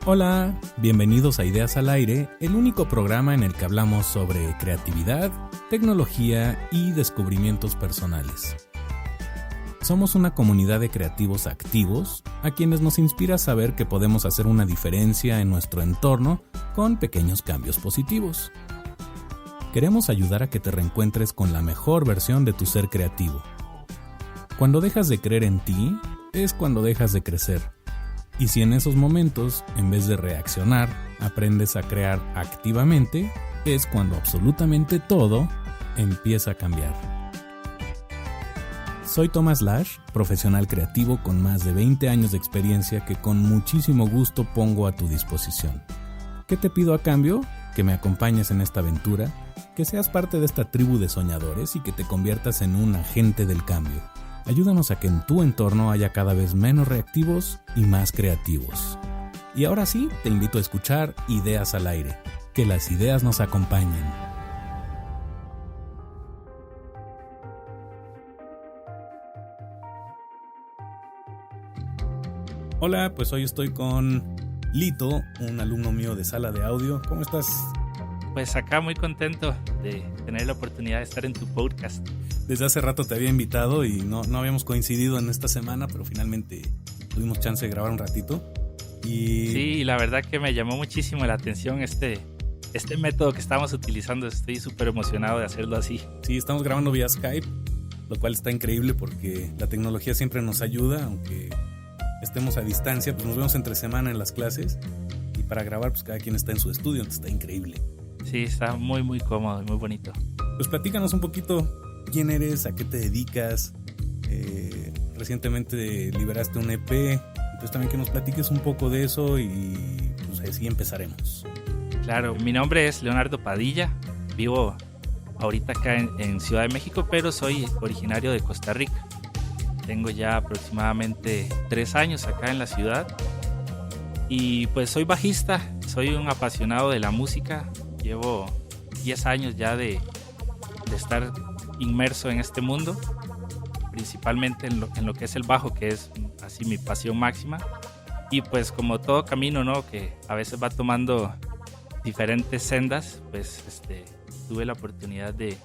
Hola, bienvenidos a Ideas al Aire, el único programa en el que hablamos sobre creatividad, tecnología y descubrimientos personales. Somos una comunidad de creativos activos a quienes nos inspira saber que podemos hacer una diferencia en nuestro entorno con pequeños cambios positivos. Queremos ayudar a que te reencuentres con la mejor versión de tu ser creativo. Cuando dejas de creer en ti, es cuando dejas de crecer. Y si en esos momentos, en vez de reaccionar, aprendes a crear activamente, es cuando absolutamente todo empieza a cambiar. Soy Tomás Lash, profesional creativo con más de 20 años de experiencia que con muchísimo gusto pongo a tu disposición. ¿Qué te pido a cambio? Que me acompañes en esta aventura, que seas parte de esta tribu de soñadores y que te conviertas en un agente del cambio. Ayúdanos a que en tu entorno haya cada vez menos reactivos y más creativos. Y ahora sí, te invito a escuchar Ideas al Aire. Que las ideas nos acompañen. Hola, pues hoy estoy con Lito, un alumno mío de sala de audio. ¿Cómo estás? Pues acá muy contento de tener la oportunidad de estar en tu podcast. Desde hace rato te había invitado y no habíamos coincidido en esta semana, pero finalmente tuvimos chance de grabar un ratito. Sí, la verdad que me llamó muchísimo la atención este método que estamos utilizando. Estoy súper emocionado de hacerlo así. Sí, estamos grabando vía Skype, lo cual está increíble porque la tecnología siempre nos ayuda, aunque estemos a distancia, pues nos vemos entre semana en las clases y para grabar pues cada quien está en su estudio, entonces está increíble. Sí, está muy muy cómodo y muy bonito. Pues platícanos un poquito quién eres, a qué te dedicas. Recientemente liberaste un EP, entonces también que nos platiques un poco de eso y pues así empezaremos. Claro, mi nombre es Leonardo Padilla, vivo ahorita acá en Ciudad de México, pero soy originario de Costa Rica. Tengo ya aproximadamente 3 años acá en la ciudad y pues soy bajista, soy un apasionado de la música. Llevo 10 años ya de estar inmerso en este mundo, principalmente en lo que es el bajo, que es así mi pasión máxima. Y pues como todo camino, ¿no?, que a veces va tomando diferentes sendas, pues tuve la oportunidad de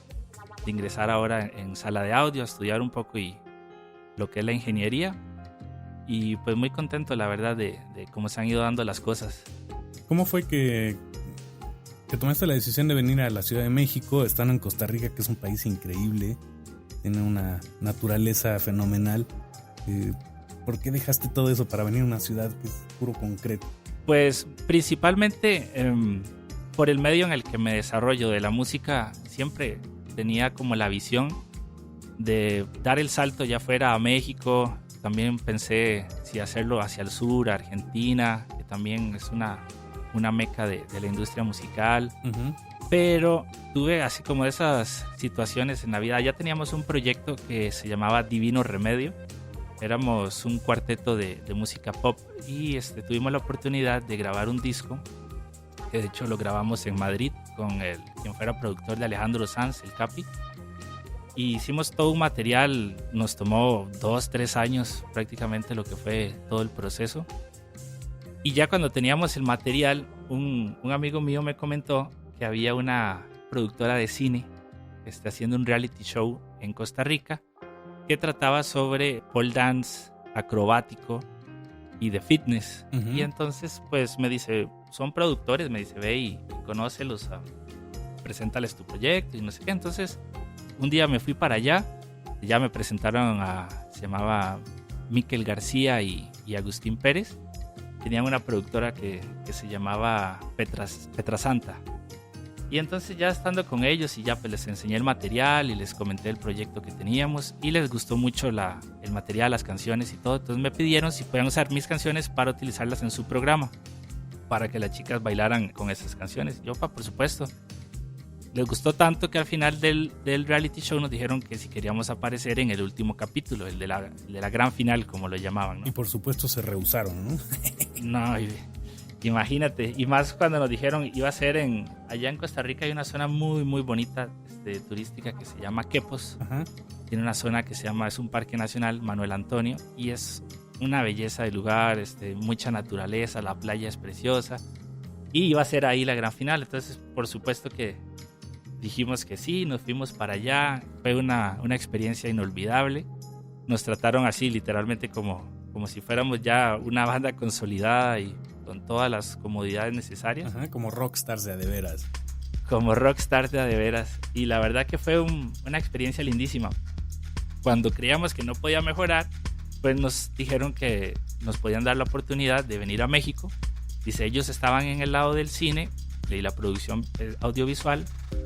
ingresar ahora en sala de audio, a estudiar un poco y lo que es la ingeniería. Y pues muy contento, la verdad, de cómo se han ido dando las cosas. ¿Cómo fue que tomaste la decisión de venir a la Ciudad de México, estando en Costa Rica, que es un país increíble, tiene una naturaleza fenomenal? ¿Por qué dejaste todo eso para venir a una ciudad que es puro concreto? Pues principalmente por el medio en el que me desarrollo de la música, siempre tenía como la visión de dar el salto ya fuera a México. También pensé si hacerlo hacia el sur, Argentina, que también es una meca de la industria musical. Uh-huh. Pero tuve así como esas situaciones en la vida. Ya teníamos un proyecto que se llamaba Divino Remedio. Éramos un cuarteto de música pop y tuvimos la oportunidad de grabar un disco, que de hecho lo grabamos en Madrid con quien fuera productor de Alejandro Sanz, el Capi. Y hicimos todo un material, nos tomó 2-3 años prácticamente lo que fue todo el proceso. Y ya cuando teníamos el material, un amigo mío me comentó que había una productora de cine que está haciendo un reality show en Costa Rica que trataba sobre pole dance acrobático y de fitness. Uh-huh. Y entonces pues me dice, son productores, me dice, ve y conócelos, preséntales tu proyecto y no sé qué. Entonces un día me fui para allá, ya me presentaron se llamaba Miquel García y Agustín Pérez. Tenían una productora que se llamaba Petrasanta. Y entonces ya estando con ellos y ya pues les enseñé el material y les comenté el proyecto que teníamos y les gustó mucho el material, las canciones y todo. Entonces me pidieron si podían usar mis canciones para utilizarlas en su programa, para que las chicas bailaran con esas canciones. Yo, por supuesto. Les gustó tanto que al final del reality show nos dijeron que si queríamos aparecer en el último capítulo, el de la gran final, como lo llamaban, ¿no? Y por supuesto se rehusaron, ¿no? No, imagínate. Y más cuando nos dijeron iba a ser allá en Costa Rica hay una zona muy muy bonita turística que se llama Quepos. Ajá. Tiene una zona que es un parque nacional, Manuel Antonio, y es una belleza de lugar, mucha naturaleza, la playa es preciosa. Y iba a ser ahí la gran final. Entonces, por supuesto que dijimos que sí, nos fuimos para allá. Fue una experiencia inolvidable. Nos trataron así, literalmente como si fuéramos ya una banda consolidada y con todas las comodidades necesarias. Ajá, como rockstars de veras. Como rockstars de veras. Y la verdad que fue una experiencia lindísima. Cuando creíamos que no podía mejorar, pues nos dijeron que nos podían dar la oportunidad de venir a México. Dice, ellos estaban en el lado del cine y la producción audiovisual,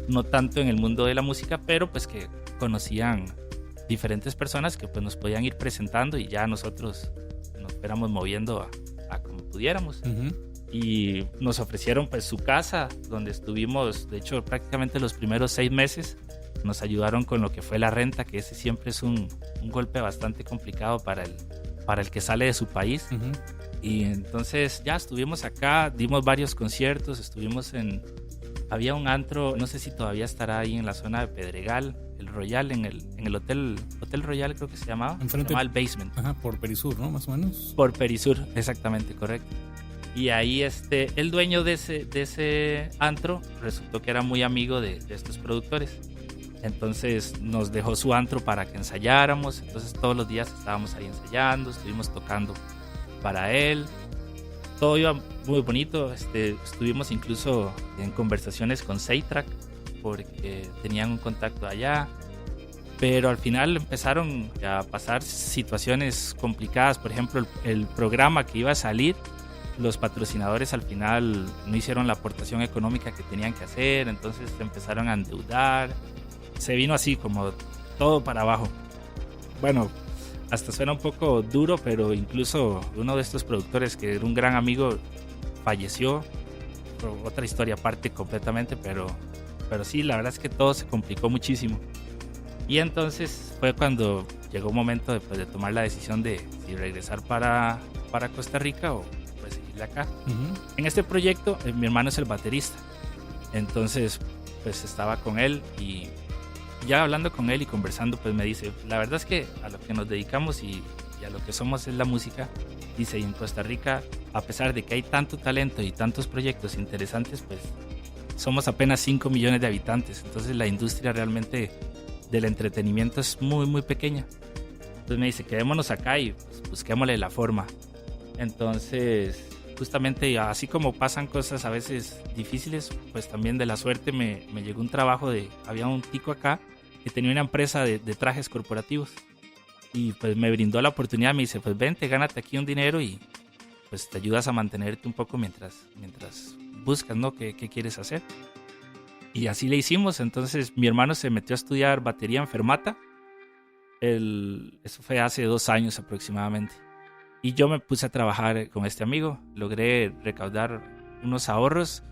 no tanto en el mundo de la música, pero pues que conocían diferentes personas que pues nos podían ir presentando y ya nosotros nos fuéramos moviendo a como pudiéramos. Uh-huh. Y nos ofrecieron pues su casa, donde estuvimos, de hecho, prácticamente los primeros 6 meses. Nos ayudaron con lo que fue la renta, que ese siempre es un golpe bastante complicado para el que sale de su país. Uh-huh. Y entonces ya estuvimos acá, dimos varios conciertos, había un antro, no sé si todavía estará ahí en la zona de Pedregal, el Royal, en el Hotel Royal creo que se llamaba. Enfrente, se llamaba el Basement. Ajá, por Perisur, ¿no? Más o menos. Por Perisur, exactamente, correcto. Y ahí el dueño de ese antro resultó que era muy amigo de estos productores. Entonces nos dejó su antro para que ensayáramos. Entonces todos los días estábamos ahí ensayando, estuvimos tocando para él. Todo iba muy bonito. Estuvimos incluso en conversaciones con Seitrack porque tenían un contacto allá. Pero al final empezaron a pasar situaciones complicadas. Por ejemplo, el programa que iba a salir, los patrocinadores al final no hicieron la aportación económica que tenían que hacer. Entonces se empezaron a endeudar. Se vino así como todo para abajo. Bueno, hasta suena un poco duro, pero incluso uno de estos productores, que era un gran amigo, falleció. Otra historia aparte completamente, pero sí, la verdad es que todo se complicó muchísimo. Y entonces fue cuando llegó un momento de tomar la decisión de si regresar para Costa Rica o pues seguir de acá. Uh-huh. En este proyecto, mi hermano es el baterista. Entonces, pues estaba con él y ya hablando con él y conversando, pues me dice, la verdad es que a lo que nos dedicamos y a lo que somos es la música. Dice, y en Costa Rica, a pesar de que hay tanto talento y tantos proyectos interesantes, pues somos apenas 5 millones de habitantes. Entonces la industria realmente del entretenimiento es muy, muy pequeña. Entonces me dice, quedémonos acá y pues, busquémosle la forma. Entonces, justamente así como pasan cosas a veces difíciles, pues también de la suerte me llegó un trabajo había un tico acá que tenía una empresa de trajes corporativos y pues me brindó la oportunidad, me dice, pues vente, gánate aquí un dinero y pues te ayudas a mantenerte un poco mientras buscas, ¿no? ¿Qué quieres hacer? Y así le hicimos. Entonces mi hermano se metió a estudiar batería en Fermata. Eso fue hace 2 años aproximadamente. Y yo me puse a trabajar con este amigo. Logré recaudar unos ahorros.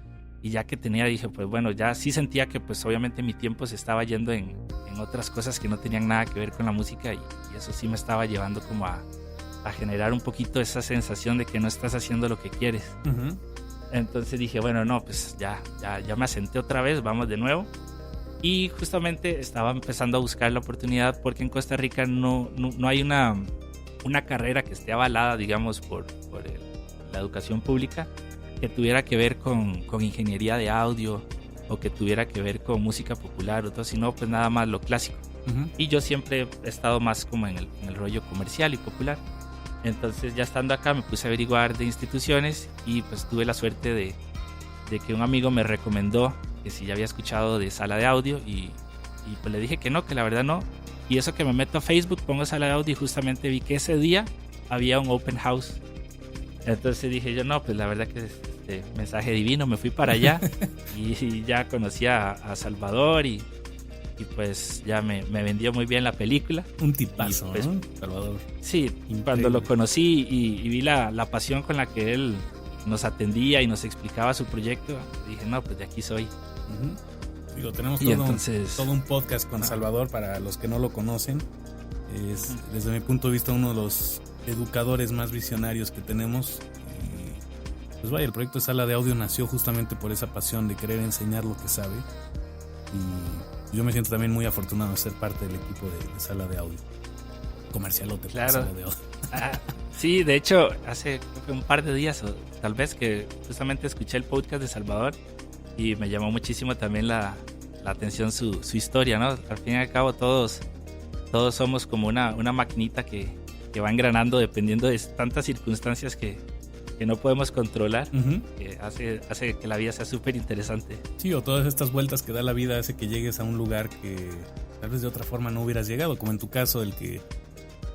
Y ya que tenía, dije, pues bueno, ya sí sentía que pues obviamente mi tiempo se estaba yendo en otras cosas que no tenían nada que ver con la música. Y eso sí me estaba llevando como a generar un poquito esa sensación de que no estás haciendo lo que quieres. Uh-huh. Entonces dije, bueno, no, pues ya me asenté otra vez, vamos de nuevo. Y justamente estaba empezando a buscar la oportunidad porque en Costa Rica no hay una carrera que esté avalada, digamos, por la educación pública, que tuviera que ver con ingeniería de audio o que tuviera que ver con música popular o todo, sino pues nada más lo clásico. Uh-huh. Y yo siempre he estado más como en el rollo comercial y popular. Entonces ya estando acá me puse a averiguar de instituciones y pues tuve la suerte de que un amigo me recomendó que si ya había escuchado de sala de audio y pues le dije que no, que la verdad no. Y eso que me meto a Facebook, pongo sala de audio y justamente vi que ese día había un open house. Entonces dije yo, no, pues la verdad que mensaje divino, me fui para allá y ya conocí a Salvador y pues ya me vendió muy bien la película. Un tipazo, pues, ¿no? Salvador. Sí, increíble. Cuando lo conocí y vi la pasión con la que él nos atendía y nos explicaba su proyecto, dije, no, pues de aquí soy. Uh-huh. Digo, tenemos todo un podcast con Salvador, para los que no lo conocen. Es, desde mi punto de vista, uno de los educadores más visionarios que tenemos. Pues vaya, el proyecto de Sala de Audio nació justamente por esa pasión de querer enseñar lo que sabe. Y yo me siento también muy afortunado de ser parte del equipo de Sala de Audio. comercialote. Claro. Sí, de hecho, hace creo que un par de días o tal vez que justamente escuché el podcast de Salvador y me llamó muchísimo también la atención su historia, ¿no? Al fin y al cabo todos somos como una maquinita que va engranando dependiendo de tantas circunstancias que no podemos controlar, que hace que la vida sea súper interesante. Sí, o todas estas vueltas que da la vida hace que llegues a un lugar que tal vez de otra forma no hubieras llegado, como en tu caso, el que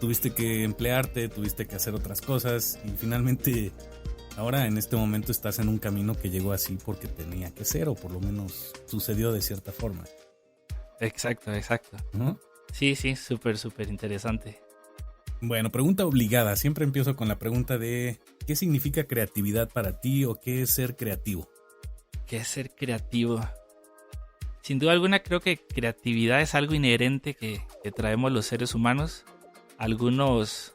tuviste que emplearte, tuviste que hacer otras cosas y finalmente ahora en este momento estás en un camino que llegó así porque tenía que ser, o por lo menos sucedió de cierta forma. Exacto. ¿No? Sí, súper interesante. Bueno, pregunta obligada. Siempre empiezo con la pregunta de ¿qué significa creatividad para ti o qué es ser creativo? ¿Qué es ser creativo? Sin duda alguna creo que creatividad es algo inherente que traemos los seres humanos. Algunos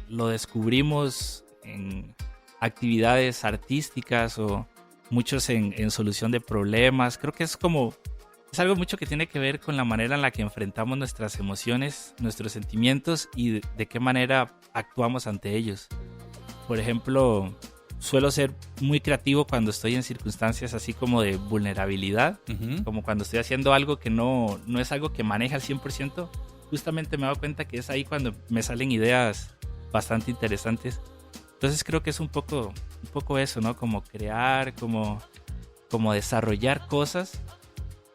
lo descubrimos en actividades artísticas o muchos en solución de problemas. Creo que es algo mucho que tiene que ver con la manera en la que enfrentamos nuestras emociones, nuestros sentimientos y de qué manera actuamos ante ellos. Por ejemplo, suelo ser muy creativo cuando estoy en circunstancias así como de vulnerabilidad, como cuando estoy haciendo algo que no es algo que maneja al 100%. Justamente me he dado cuenta que es ahí cuando me salen ideas bastante interesantes. Entonces creo que es un poco eso, ¿no? Como crear, como desarrollar cosas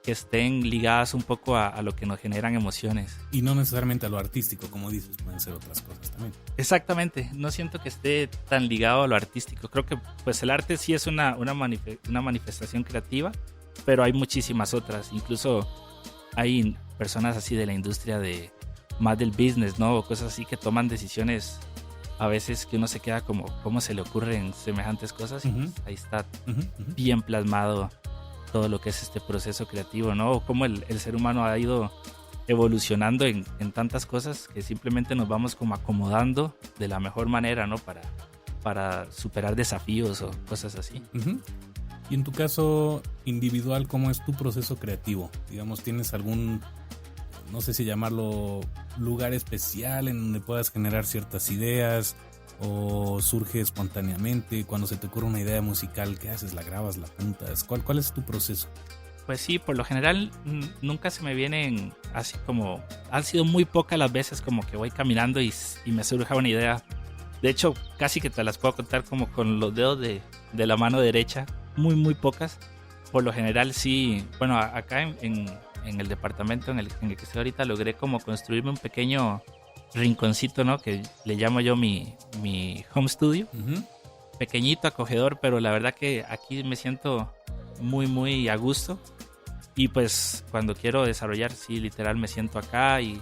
que estén ligadas un poco a lo que nos generan emociones. Y no necesariamente a lo artístico, como dices, pueden ser otras cosas también. Exactamente, no siento que esté tan ligado a lo artístico. Creo que pues el arte sí es una manifestación creativa, pero hay muchísimas otras. Incluso hay personas así de la industria más del business, ¿no? O cosas así que toman decisiones a veces que uno se queda como, ¿cómo se le ocurren semejantes cosas? Y ahí está bien plasmado todo lo que es este proceso creativo, ¿no? O cómo el ser humano ha ido evolucionando en tantas cosas que simplemente nos vamos como acomodando de la mejor manera, ¿no? Para superar desafíos o cosas así. Y en tu caso individual, ¿cómo es tu proceso creativo? Digamos, ¿tienes algún, no sé si llamarlo, lugar especial en donde puedas generar ciertas ideas o surge espontáneamente? Cuando se te ocurre una idea musical, ¿qué haces? ¿La grabas? ¿La apuntas? ¿Cuál es tu proceso? Pues sí, por lo general nunca se me vienen así como... Han sido muy pocas las veces como que voy caminando y me surge una idea. De hecho, casi que te las puedo contar como con los dedos de la mano derecha. Muy pocas. Por lo general sí, bueno, acá en el departamento en el que estoy ahorita logré como construirme un pequeño rinconcito, ¿no? Que le llamo yo mi home studio. Pequeñito, acogedor, pero la verdad que aquí me siento muy a gusto. Y pues cuando quiero desarrollar, sí, literal me siento acá y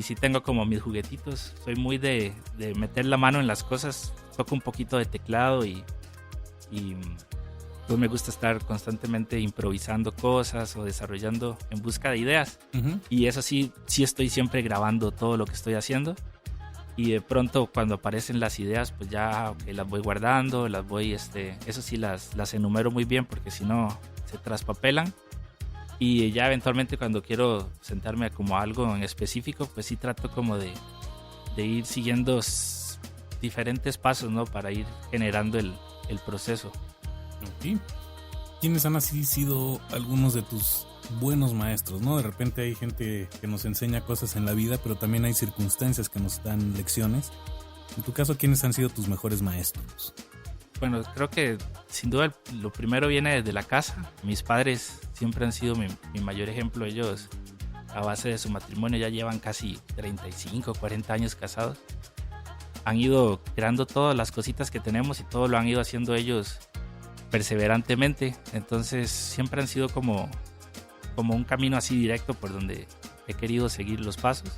sí tengo como mis juguetitos. Soy muy de meter la mano en las cosas. Toco un poquito de teclado y pues me gusta estar constantemente improvisando cosas o desarrollando en busca de ideas. Y eso sí estoy siempre grabando todo lo que estoy haciendo. Y de pronto cuando aparecen las ideas, pues ya las voy guardando, las voy, eso sí las enumero muy bien porque si no se traspapelan. Y ya eventualmente cuando quiero sentarme como algo en específico, pues sí trato como de ir siguiendo diferentes pasos, ¿no? Para ir generando el proceso. Okay. ¿Quiénes han así sido algunos de tus buenos maestros, no? De repente hay gente que nos enseña cosas en la vida, pero también hay circunstancias que nos dan lecciones. En tu caso, ¿quiénes han sido tus mejores maestros? Bueno, creo que sin duda lo primero viene desde la casa. Mis padres siempre han sido mi mayor ejemplo. Ellos, a base de su matrimonio, ya llevan casi 35, 40 años casados. Han ido creando todas las cositas que tenemos y todo lo han ido haciendo ellos perseverantemente. Entonces siempre han sido como un camino así directo por donde he querido seguir los pasos.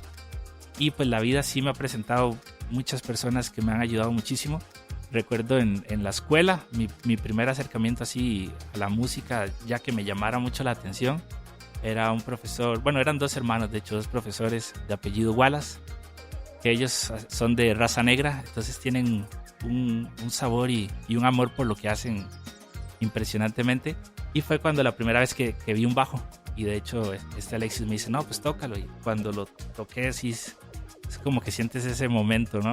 Y pues la vida sí me ha presentado muchas personas que me han ayudado muchísimo. Recuerdo en la escuela mi primer acercamiento así a la música, ya que me llamara mucho la atención, era un profesor, bueno, eran dos hermanos, de hecho, dos profesores de apellido Wallace, que ellos son de raza negra, entonces tienen un sabor y un amor por lo que hacen impresionantemente. Y fue cuando la primera vez que vi un bajo, y de hecho Alexis me dice, no, pues tócalo, y cuando lo toqué sí es como que sientes ese momento, ¿no?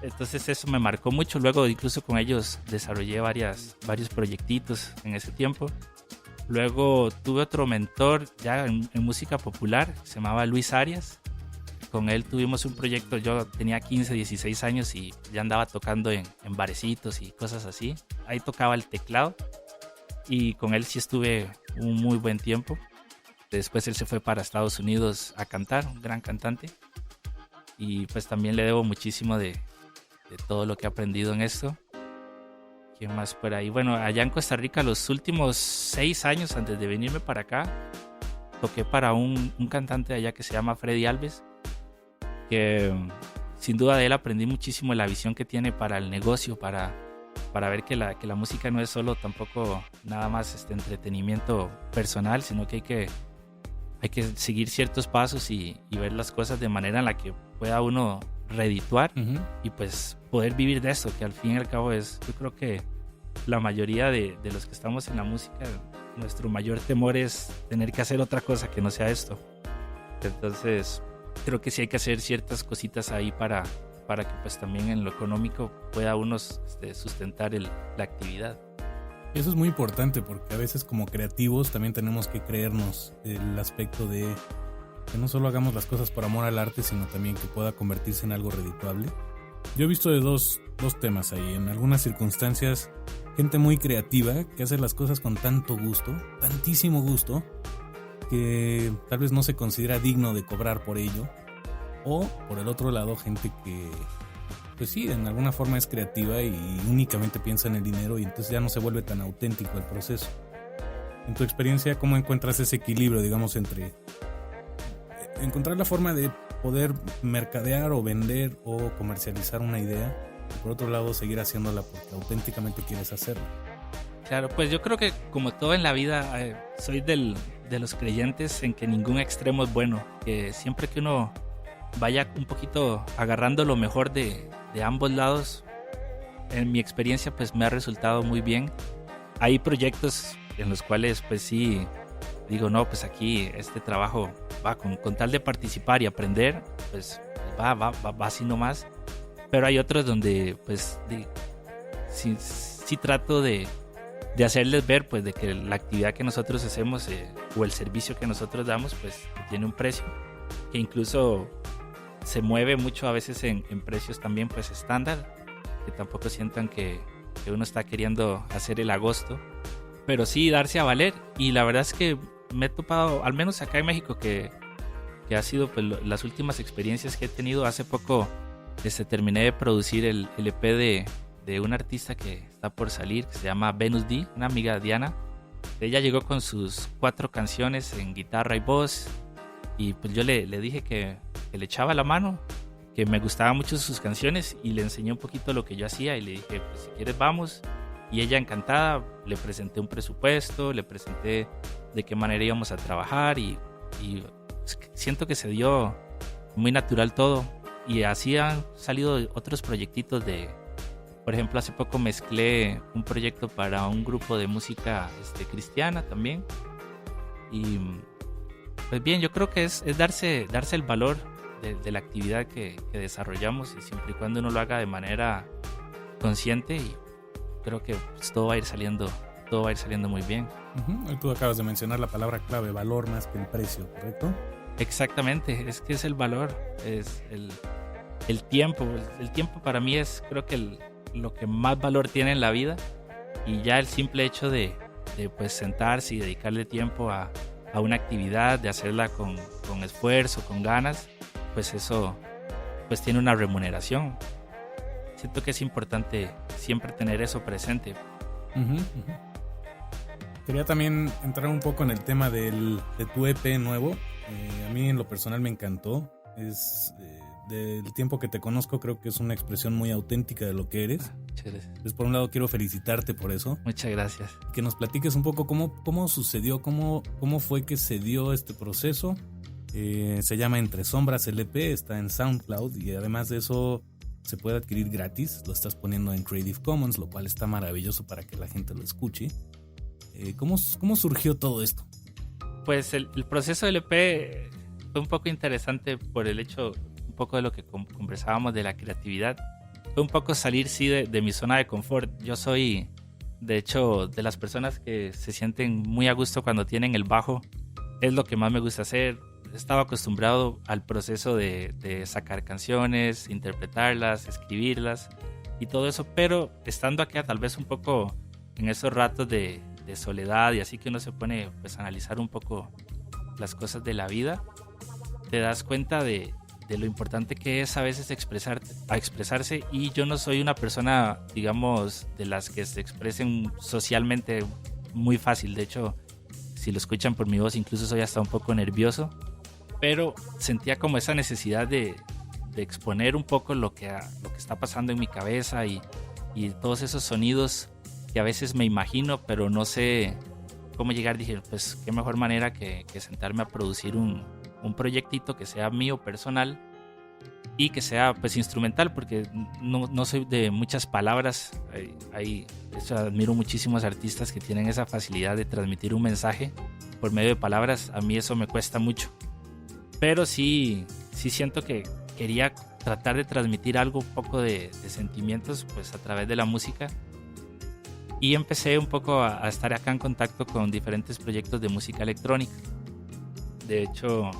Entonces eso me marcó mucho. Luego incluso con ellos desarrollé varios proyectitos en ese tiempo. Luego tuve otro mentor ya en música popular, se llamaba Luis Arias. Con él tuvimos un proyecto, yo tenía 15, 16 años y ya andaba tocando en barecitos y cosas así. Ahí tocaba el teclado y con él sí estuve un muy buen tiempo. Después él se fue para Estados Unidos a cantar, un gran cantante. Y pues también le debo muchísimo de todo lo que he aprendido en esto. ¿Quién más por ahí? Bueno, allá en Costa Rica los últimos 6 años antes de venirme para acá, toqué para un cantante de allá que se llama Freddy Alves, que sin duda de él aprendí muchísimo la visión que tiene para el negocio, para ver que la música no es solo tampoco nada más entretenimiento personal, sino que hay que seguir ciertos pasos y ver las cosas de manera en la que pueda uno redituar y pues poder vivir de esto, que al fin y al cabo yo creo que la mayoría de los que estamos en la música, nuestro mayor temor es tener que hacer otra cosa que no sea esto. Entonces creo que sí hay que hacer ciertas cositas ahí para que pues también en lo económico pueda uno sustentar la actividad. Eso es muy importante porque a veces como creativos también tenemos que creernos el aspecto de que no solo hagamos las cosas por amor al arte, sino también que pueda convertirse en algo redituable. Yo he visto de dos temas ahí. En algunas circunstancias, gente muy creativa que hace las cosas con tanto gusto, tantísimo gusto, que tal vez no se considera digno de cobrar por ello. O, por el otro lado, gente que, pues sí, en alguna forma es creativa y únicamente piensa en el dinero y entonces ya no se vuelve tan auténtico el proceso. En tu experiencia, ¿cómo encuentras ese equilibrio, digamos, entre encontrar la forma de poder mercadear o vender o comercializar una idea y por otro lado seguir haciéndola porque auténticamente quieres hacerla? Claro, pues yo creo que como todo en la vida, soy de los creyentes en que ningún extremo es bueno, que siempre que uno vaya un poquito agarrando lo mejor de ambos lados, en mi experiencia pues me ha resultado muy bien. Hay proyectos en los cuales pues sí digo, no, pues aquí este trabajo va con tal de participar y aprender, pues va así nomás. Pero hay otros donde pues sí trato de hacerles ver pues de que la actividad que nosotros hacemos o el servicio que nosotros damos pues tiene un precio, que incluso se mueve mucho a veces en precios también pues estándar, que tampoco sientan que uno está queriendo hacer el agosto, pero sí darse a valer. Y la verdad es que me he topado, al menos acá en México, que ha sido pues, las últimas experiencias que he tenido. Hace poco terminé de producir el EP de una artista que está por salir, que se llama Venus D, una amiga Diana. Ella llegó con sus 4 canciones en guitarra y voz, y pues yo le dije que le echaba la mano, que me gustaban mucho sus canciones, y le enseñé un poquito lo que yo hacía y le dije, pues si quieres vamos. Y ella encantada, le presenté un presupuesto, le presenté de qué manera íbamos a trabajar y siento que se dio muy natural todo. Y así han salido otros proyectitos por ejemplo, hace poco mezclé un proyecto para un grupo de música cristiana también. Y pues bien, yo creo que es darse el valor de la actividad que desarrollamos, y siempre y cuando uno lo haga de manera consciente, y creo que pues, todo va a ir saliendo muy bien. Tú acabas de mencionar la palabra clave, valor más que el precio, ¿correcto? Exactamente, es que es el valor, es el tiempo. El tiempo para mí es, creo que lo que más valor tiene en la vida, y ya el simple hecho de pues sentarse y dedicarle tiempo a una actividad, de hacerla con esfuerzo, con ganas, pues eso pues tiene una remuneración. Siento que es importante siempre tener eso presente. Quería también entrar un poco en el tema de tu EP nuevo. A mí en lo personal me encantó. Del tiempo que te conozco, creo que es una expresión muy auténtica de lo que eres. Entonces, por un lado, quiero felicitarte por eso. Muchas gracias. Que nos platiques un poco cómo sucedió, cómo fue que se dio este proceso. Se llama Entre Sombras el EP, está en SoundCloud, y además de eso se puede adquirir gratis. Lo estás poniendo en Creative Commons, lo cual está maravilloso para que la gente lo escuche. ¿Cómo surgió todo esto? Pues el proceso del EP fue un poco interesante por el hecho poco de lo que conversábamos de la creatividad, fue un poco salir sí de mi zona de confort. Yo soy, de hecho, de las personas que se sienten muy a gusto cuando tienen el bajo. Es lo que más me gusta hacer. Estaba acostumbrado al proceso de sacar canciones, interpretarlas, escribirlas y todo eso, pero estando acá tal vez un poco en esos ratos de soledad y así que uno se pone pues a analizar un poco las cosas de la vida, te das cuenta de lo importante que es a veces expresarse, y yo no soy una persona, digamos, de las que se expresen socialmente muy fácil. De hecho, si lo escuchan por mi voz, incluso soy hasta un poco nervioso, pero sentía como esa necesidad de exponer un poco lo que está pasando en mi cabeza y todos esos sonidos que a veces me imagino, pero no sé cómo llegar. Dije, pues qué mejor manera que sentarme a producir un proyectito que sea mío, personal, y que sea pues instrumental, porque no soy de muchas palabras. De hecho, admiro muchísimos artistas que tienen esa facilidad de transmitir un mensaje por medio de palabras. A mí eso me cuesta mucho, pero sí siento que quería tratar de transmitir algo, un poco de sentimientos pues a través de la música, y empecé un poco a estar acá en contacto con diferentes proyectos de música electrónica. De hecho,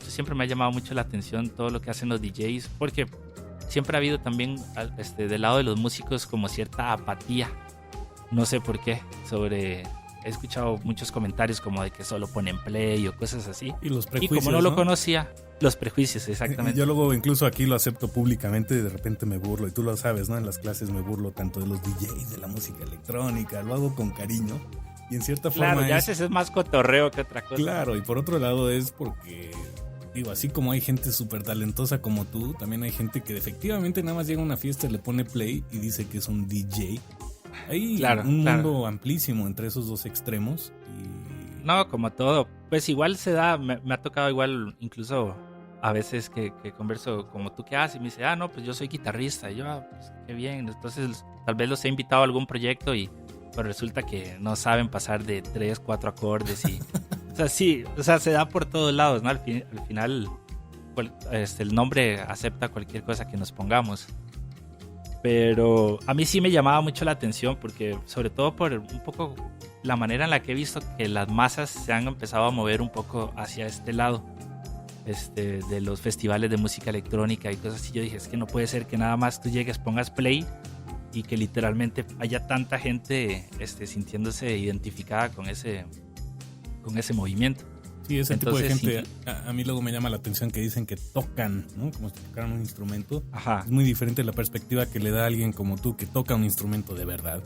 siempre me ha llamado mucho la atención todo lo que hacen los DJs, porque siempre ha habido también del lado de los músicos como cierta apatía, no sé por qué, he escuchado muchos comentarios como de que solo ponen play o cosas así, y los prejuicios, y como no lo conocía, los prejuicios, exactamente. Yo luego incluso aquí lo acepto públicamente y de repente me burlo, y tú lo sabes, ¿no? En las clases me burlo tanto de los DJs, de la música electrónica, lo hago con cariño. Y en cierta forma claro, ya a veces es más cotorreo que otra cosa. Claro, y por otro lado es porque, digo, así como hay gente súper talentosa como tú, también hay gente que efectivamente nada más llega a una fiesta, le pone play y dice que es un DJ. Hay un mundo amplísimo entre esos dos extremos. Y... No, como todo, pues igual se da, me ha tocado igual, incluso a veces que converso como tú, ¿qué haces? Y me dice, no, pues yo soy guitarrista. Y yo, pues qué bien. Entonces tal vez los he invitado a algún proyecto y pero resulta que no saben pasar de 3, 4 acordes y o sea, se da por todos lados, ¿no? Al final el nombre acepta cualquier cosa que nos pongamos. Pero a mí sí me llamaba mucho la atención, porque sobre todo por un poco la manera en la que he visto que las masas se han empezado a mover un poco hacia este lado, de los festivales de música electrónica y cosas así. Yo dije, es que no puede ser que nada más tú llegues, pongas play y que literalmente haya tanta gente sintiéndose identificada con ese movimiento. Sí, ese tipo de gente, a mí luego me llama la atención que dicen que tocan, ¿no? Como si tocaran un instrumento. Ajá. Es muy diferente la perspectiva que le da a alguien como tú que toca un instrumento de verdad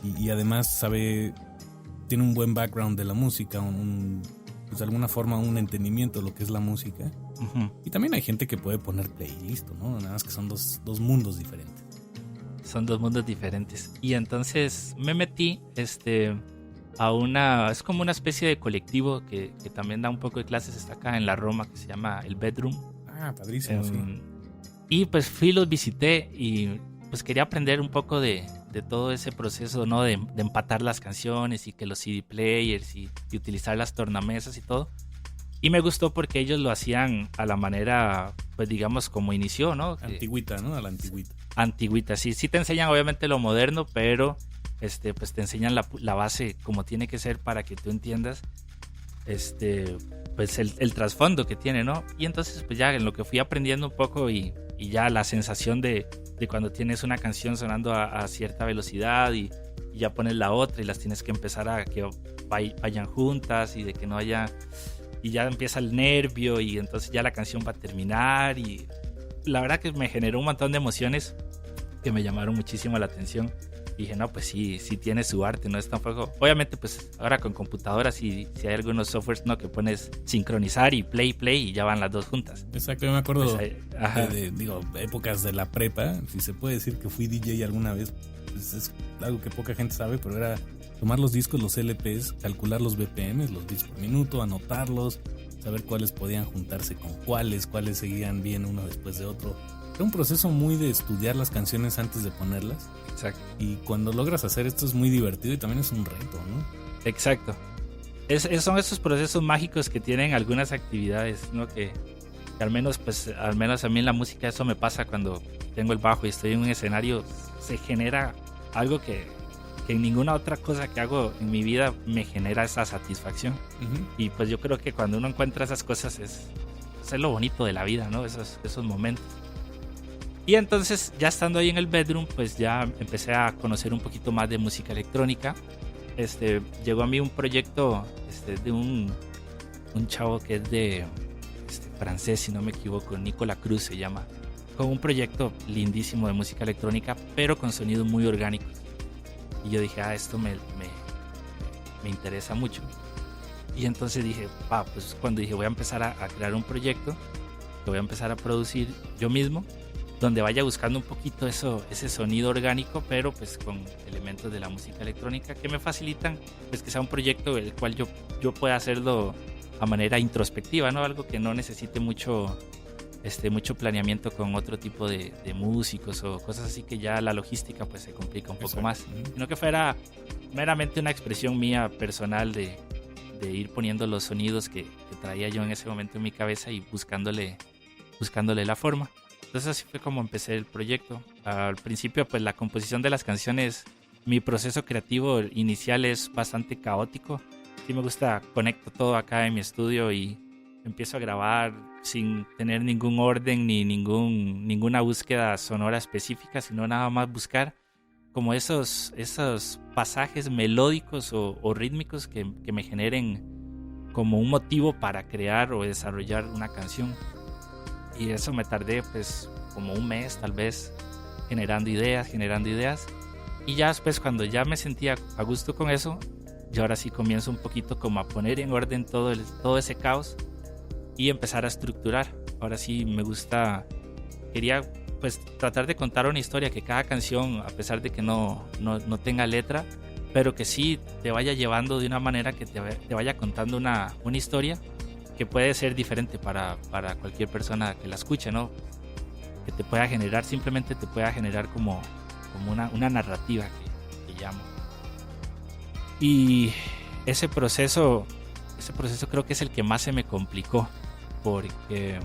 y además tiene un buen background de la música, pues de alguna forma un entendimiento de lo que es la música. Uh-huh. Y también hay gente que puede poner play y listo, ¿no? Nada más que son dos mundos diferentes. Son dos mundos diferentes. Y entonces me metí es como una especie de colectivo que también da un poco de clases, está acá en la Roma, que se llama El Bedroom. Padrísimo, sí. Y pues los visité y pues quería aprender un poco de todo ese proceso, ¿no? De empatar las canciones y que los CD players y utilizar las tornamesas y todo. Y me gustó porque ellos lo hacían a la manera, pues digamos, como inició, ¿no? Antigüita, ¿no? A la antigüita. Antigüita, sí te enseñan obviamente lo moderno, pero pues te enseñan la base como tiene que ser para que tú entiendas pues el trasfondo que tiene, ¿no? Y entonces pues ya en lo que fui aprendiendo un poco y ya la sensación de cuando tienes una canción sonando a cierta velocidad y ya pones la otra y las tienes que empezar a que vayan juntas y de que no haya, y ya empieza el nervio y entonces ya la canción va a terminar, y la verdad que me generó un montón de emociones que me llamaron muchísimo la atención. Y dije, no, pues sí tiene su arte, no es tampoco... Obviamente, pues ahora con computadoras si hay algunos softwares, ¿no? Que pones sincronizar y play y ya van las dos juntas. Exacto, yo me acuerdo pues de épocas de la prepa, si se puede decir que fui DJ alguna vez, pues es algo que poca gente sabe, pero era tomar los discos, los LPs, calcular los BPMs, los bits por minuto, anotarlos, saber cuáles podían juntarse con cuáles seguían bien uno después de otro. Era un proceso muy de estudiar las canciones antes de ponerlas. Exacto. Y cuando logras hacer esto es muy divertido y también es un reto, ¿no? Exacto. Son esos procesos mágicos que tienen algunas actividades, ¿no? Que Que al menos a mí en la música eso me pasa cuando tengo el bajo y estoy en un escenario, se genera algo que en ninguna otra cosa que hago en mi vida me genera esa satisfacción. Y pues yo creo que cuando uno encuentra esas cosas es lo bonito de la vida, ¿no? Esos momentos. Y entonces ya estando ahí en el bedroom, pues ya empecé a conocer un poquito más de música electrónica. Llegó a mí un proyecto de un chavo que es de francés, si no me equivoco, Nicolas Cruz se llama, con un proyecto lindísimo de música electrónica, pero con sonidos muy orgánicos. Y yo dije, esto me interesa mucho. Y entonces dije, pues cuando dije, voy a empezar a crear un proyecto que voy a empezar a producir yo mismo, donde vaya buscando un poquito ese sonido orgánico, pero pues con elementos de la música electrónica que me facilitan, pues que sea un proyecto el cual yo pueda hacerlo a manera introspectiva, ¿no? Algo que no necesite mucho planeamiento con otro tipo de músicos o cosas así, que ya la logística pues se complica un poco más, sino que fuera meramente una expresión mía personal de ir poniendo los sonidos que traía yo en ese momento en mi cabeza y buscándole la forma. Entonces así fue como empecé el proyecto. Al principio pues la composición de las canciones, mi proceso creativo inicial es bastante caótico. Sí me gusta, conecto todo acá en mi estudio y empiezo a grabar sin tener ningún orden ni ninguna búsqueda sonora específica, sino nada más buscar como esos pasajes melódicos o rítmicos que me generen como un motivo para crear o desarrollar una canción. Y eso me tardé pues como un mes tal vez generando ideas. Y ya después, cuando ya me sentía a gusto con eso, yo ahora sí comienzo un poquito como a poner en orden todo ese caos y empezar a estructurar. Ahora sí quería pues tratar de contar una historia, que cada canción, a pesar de que no tenga letra, pero que sí te vaya llevando de una manera que te vaya contando una historia que puede ser diferente para cualquier persona que la escuche, ¿no? Que te pueda generar como una narrativa que llamo. Y ese proceso creo que es el que más se me complicó, porque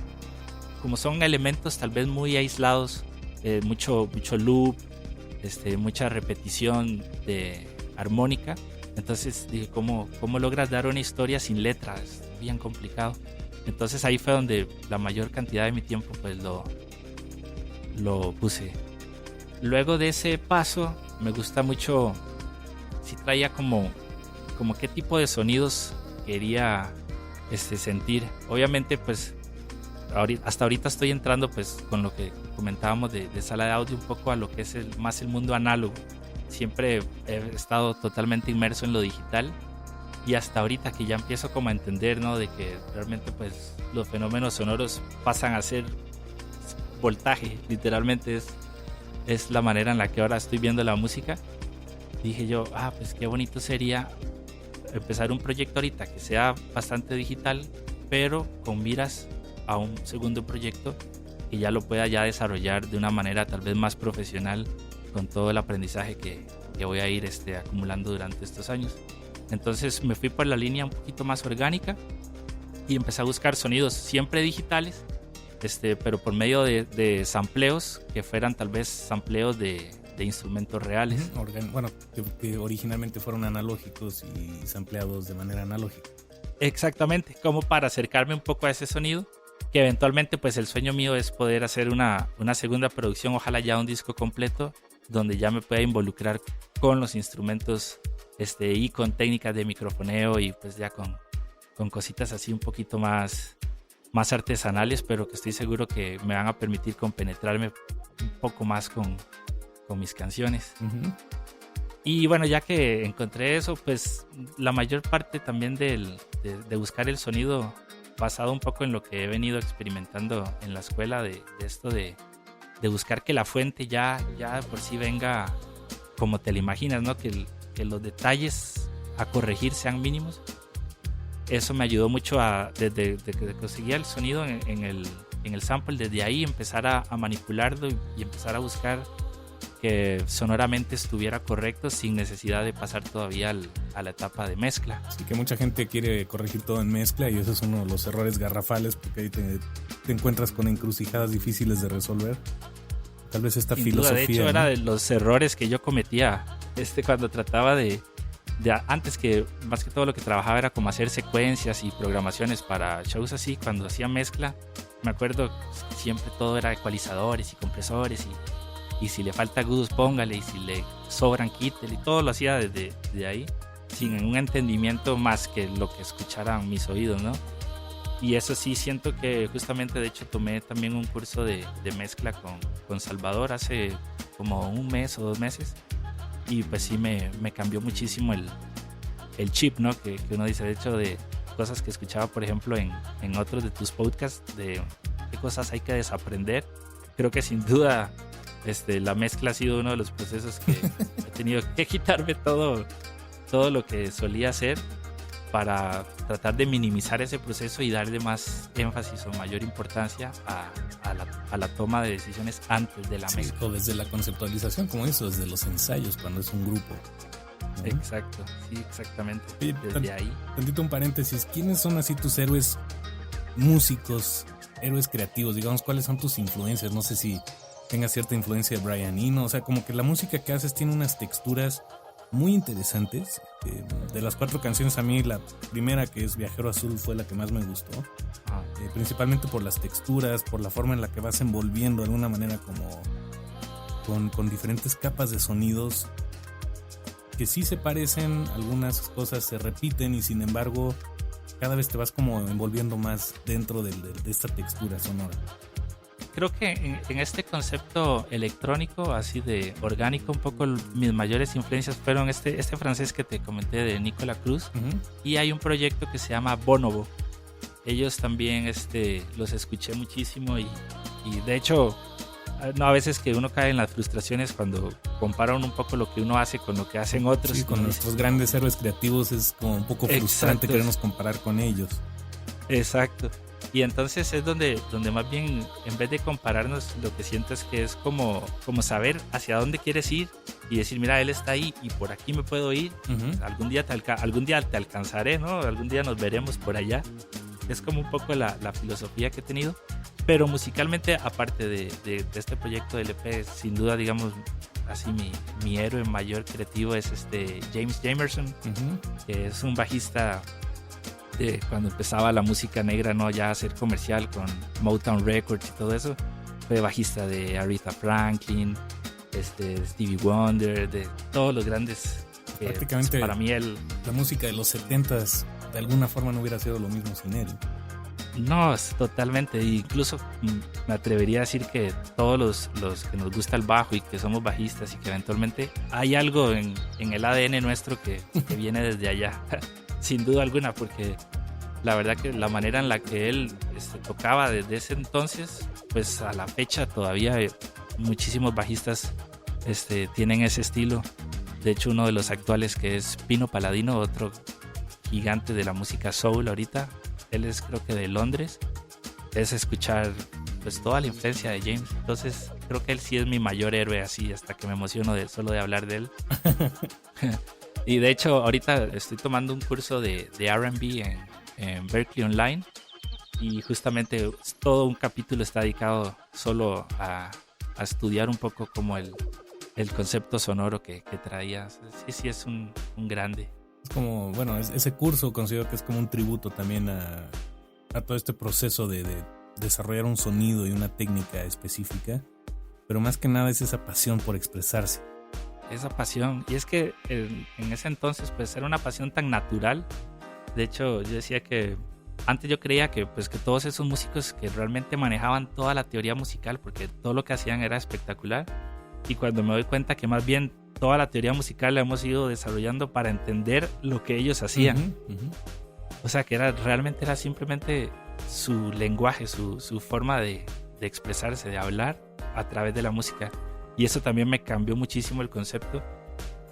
como son elementos tal vez muy aislados, mucho loop, mucha repetición de armónica, entonces dije, ¿cómo logras dar una historia sin letras? Bien complicado. Entonces ahí fue donde la mayor cantidad de mi tiempo pues lo puse. Luego de ese paso me gusta mucho, si traía como qué tipo de sonidos quería sentir. Obviamente pues hasta ahorita estoy entrando pues con lo que comentábamos de sala de audio un poco a lo que es más el mundo análogo. Siempre he estado totalmente inmerso en lo digital. Y hasta ahorita que ya empiezo como a entender, ¿no? De que realmente pues los fenómenos sonoros pasan a ser voltaje, literalmente es la manera en la que ahora estoy viendo la música. Dije yo, pues qué bonito sería empezar un proyecto ahorita que sea bastante digital, pero con miras a un segundo proyecto que ya lo pueda ya desarrollar de una manera tal vez más profesional, con todo el aprendizaje que voy a ir acumulando durante estos años. Entonces me fui por la línea un poquito más orgánica y empecé a buscar sonidos siempre digitales, pero por medio de sampleos que fueran tal vez sampleos de instrumentos reales. Bueno, que originalmente fueron analógicos y sampleados de manera analógica. Exactamente, como para acercarme un poco a ese sonido, que eventualmente pues el sueño mío es poder hacer una segunda producción, ojalá ya un disco completo, donde ya me pueda involucrar con los instrumentos y con técnicas de microfoneo y pues ya con cositas así un poquito más artesanales, pero que estoy seguro que me van a permitir compenetrarme un poco más con mis canciones. Uh-huh. Y bueno, ya que encontré eso, pues la mayor parte también de buscar el sonido basado un poco en lo que he venido experimentando en la escuela, de esto de buscar que la fuente ya por sí venga como te la imaginas, ¿no? Que los detalles a corregir sean mínimos. Eso me ayudó mucho desde que conseguía el sonido en el sample, desde ahí empezar a manipularlo y empezar a buscar que sonoramente estuviera correcto sin necesidad de pasar todavía a la etapa de mezcla. Sí, que mucha gente quiere corregir todo en mezcla y eso es uno de los errores garrafales, porque ahí te encuentras con encrucijadas difíciles de resolver. Tal vez esta Sin filosofía. Duda, de hecho, ¿no? era de los errores que yo cometía cuando trataba antes, que más que todo lo que trabajaba era como hacer secuencias y programaciones para shows así. Cuando hacía mezcla, me acuerdo que siempre todo era ecualizadores y compresores y si le falta agudos póngale, y si le sobran quítele, y todo lo hacía desde ahí, sin un entendimiento más que lo que escucharan mis oídos, ¿no? Y eso sí siento que justamente, de hecho, tomé también un curso de mezcla con Salvador hace como 1 mes o 2 meses, y pues sí me cambió muchísimo el chip, ¿no? Que uno dice, de hecho, de cosas que escuchaba, por ejemplo, en otros de tus podcasts, de qué cosas hay que desaprender. Creo que sin duda la mezcla ha sido uno de los procesos que he tenido que quitarme todo lo que solía hacer para tratar de minimizar ese proceso y darle más énfasis o mayor importancia a la toma de decisiones antes de la mezcla. O desde la conceptualización, como eso, desde los ensayos, cuando es un grupo, ¿no? Exacto, sí, exactamente. Oye, desde ahí. Tantito un paréntesis, ¿quiénes son así tus héroes músicos, héroes creativos? Digamos, ¿cuáles son tus influencias? No sé si tenga cierta influencia de Brian Eno, o sea, como que la música que haces tiene unas texturas muy interesantes. De las 4 canciones, a mí la primera, que es Viajero Azul, fue la que más me gustó. Principalmente por las texturas, por la forma en la que vas envolviendo de alguna manera como con diferentes capas de sonidos que sí se parecen, algunas cosas se repiten y sin embargo cada vez te vas como envolviendo más dentro de esta textura sonora. Creo que en este concepto electrónico, así de orgánico, un poco mis mayores influencias fueron este francés que te comenté de Nicolas Cruz. Uh-huh. Y hay un proyecto que se llama Bonobo. Ellos también los escuché muchísimo y de hecho, no, a veces que uno cae en las frustraciones cuando comparan un poco lo que uno hace con lo que hacen otros. Sí, con nuestros grandes héroes creativos es como un poco frustrante querernos comparar con ellos. Exacto. Y entonces es donde más bien, en vez de compararnos, lo que siento es que es como saber hacia dónde quieres ir y decir, mira, él está ahí y por aquí me puedo ir. Uh-huh. Algún día te alcanzaré, ¿no? Algún día nos veremos por allá. Es como un poco la filosofía que he tenido. Pero musicalmente, aparte de este proyecto del EP, sin duda, digamos, así mi héroe mayor creativo es James Jamerson, uh-huh, que es un bajista de cuando empezaba la música negra, ¿no? Ya a ser comercial con Motown Records y todo eso. Fue bajista de Aretha Franklin, Stevie Wonder, de todos los grandes. Prácticamente para mí la música de los 70s de alguna forma no hubiera sido lo mismo sin él. No, totalmente. Incluso me atrevería a decir que todos los que nos gusta el bajo y que somos bajistas y que eventualmente hay algo en el ADN nuestro que viene desde allá. Sin duda alguna, porque la verdad que la manera en la que él tocaba desde ese entonces, pues a la fecha todavía muchísimos bajistas tienen ese estilo. De hecho, uno de los actuales, que es Pino Palladino, otro gigante de la música soul ahorita, él es, creo que de Londres, es escuchar pues toda la influencia de James. Entonces creo que él sí es mi mayor héroe, así hasta que me emociono solo de hablar de él. Y de hecho ahorita estoy tomando un curso de R&B en Berklee Online, y justamente todo un capítulo está dedicado solo a estudiar un poco como el concepto sonoro que traía. Sí es un grande. Es como, bueno, ese curso considero que es como un tributo también a todo este proceso de desarrollar un sonido y una técnica específica, pero más que nada es esa pasión por expresarse. Esa pasión, y es que en ese entonces pues era una pasión tan natural. De hecho, yo decía que antes yo creía que todos esos músicos que realmente manejaban toda la teoría musical, porque todo lo que hacían era espectacular, y cuando me doy cuenta que más bien toda la teoría musical la hemos ido desarrollando para entender lo que ellos hacían. Uh-huh, uh-huh. O sea, que realmente era simplemente su lenguaje, su forma de expresarse, de hablar a través de la música. Y eso también me cambió muchísimo el concepto,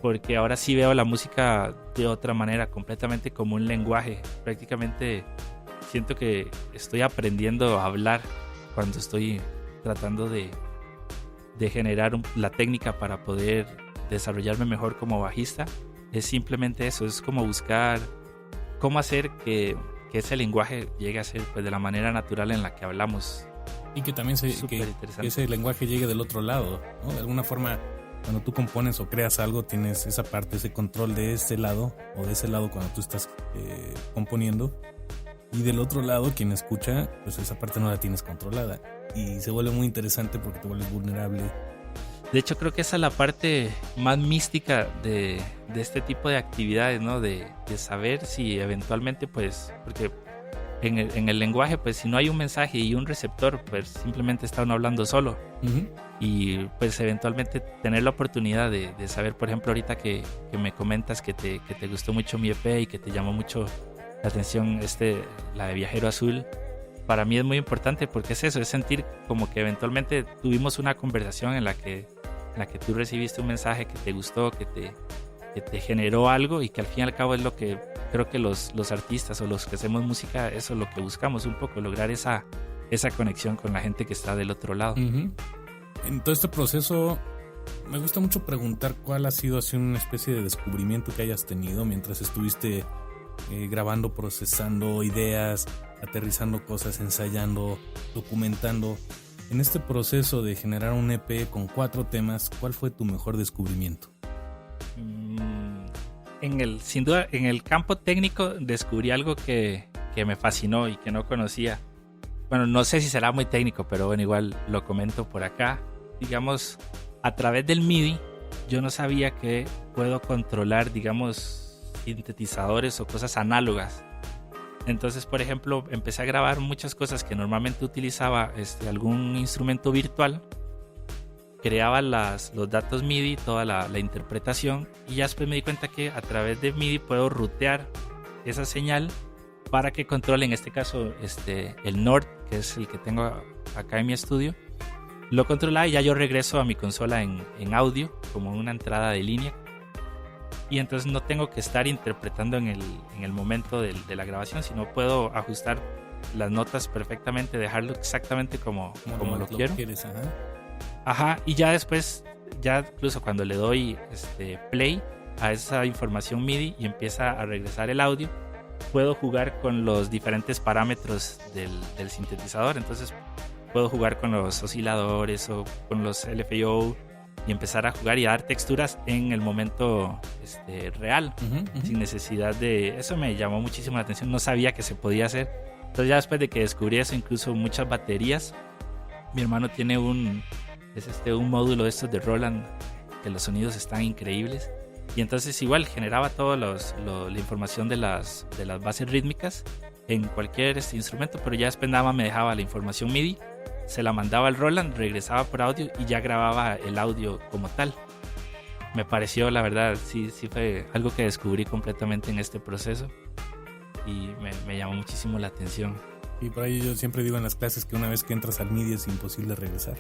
porque ahora sí veo la música de otra manera, completamente como un lenguaje. Prácticamente siento que estoy aprendiendo a hablar cuando estoy tratando de generar la técnica para poder desarrollarme mejor como bajista. Es simplemente eso, es como buscar cómo hacer que que ese lenguaje llegue a ser pues de la manera natural en la que hablamos. Y que también que ese lenguaje llegue del otro lado, ¿no? De alguna forma, cuando tú compones o creas algo, tienes esa parte, ese control de este lado o de ese lado cuando tú estás componiendo. Y del otro lado, quien escucha, pues esa parte no la tienes controlada. Y se vuelve muy interesante porque te vuelves vulnerable. De hecho, creo que esa es la parte más mística de este tipo de actividades, ¿no? De saber si eventualmente, pues, porque en el lenguaje, pues, si no hay un mensaje y un receptor, pues simplemente está uno hablando solo. Uh-huh. Y pues eventualmente tener la oportunidad de saber, por ejemplo, ahorita que me comentas que te gustó mucho mi EP y que te llamó mucho la atención la de Viajero Azul, para mí es muy importante porque es eso, es sentir como que eventualmente tuvimos una conversación en la que tú recibiste un mensaje que te gustó, que te generó algo y que al fin y al cabo es lo que creo que los artistas o los que hacemos música, eso es lo que buscamos un poco, lograr esa conexión con la gente que está del otro lado. Uh-huh. En todo este proceso me gusta mucho preguntar cuál ha sido así una especie de descubrimiento que hayas tenido mientras estuviste grabando, procesando ideas, aterrizando cosas, ensayando, documentando. En este proceso de generar un EP con 4 temas, ¿cuál fue tu mejor descubrimiento? Sin duda, en el campo técnico descubrí algo que me fascinó y que no conocía. Bueno, no sé si será muy técnico, pero bueno, igual lo comento por acá. Digamos, a través del MIDI, yo no sabía que puedo controlar, digamos, sintetizadores o cosas análogas. Entonces, por ejemplo, empecé a grabar muchas cosas que normalmente utilizaba algún instrumento virtual. Creaba los datos MIDI, toda la interpretación, y ya después me di cuenta que a través de MIDI puedo rutear esa señal para que controle, en este caso, el Nord, que es el que tengo acá en mi estudio. Lo controlaba y ya yo regreso a mi consola en audio, como una entrada de línea. Y entonces no tengo que estar interpretando en el momento de la grabación, sino puedo ajustar las notas perfectamente, dejarlo exactamente como lo quiero. Quieres, Ajá, y ya después, ya incluso cuando le doy play a esa información MIDI y empieza a regresar el audio, puedo jugar con los diferentes parámetros del sintetizador. Entonces puedo jugar con los osciladores o con los LFO y empezar a jugar y a dar texturas en el momento real, sin necesidad de... Eso me llamó muchísimo la atención, no sabía que se podía hacer. Entonces ya después de que descubrí eso, incluso muchas baterías, mi hermano tiene un módulo de estos de Roland, que los sonidos están increíbles, y entonces igual generaba toda la información de las bases rítmicas en cualquier instrumento, pero ya después nada más me dejaba la información MIDI, se la mandaba al Roland, regresaba por audio y ya grababa el audio como tal. Me pareció, la verdad, sí fue algo que descubrí completamente en este proceso y me llamó muchísimo la atención. Y por ahí yo siempre digo en las clases que una vez que entras al MIDI es imposible regresar.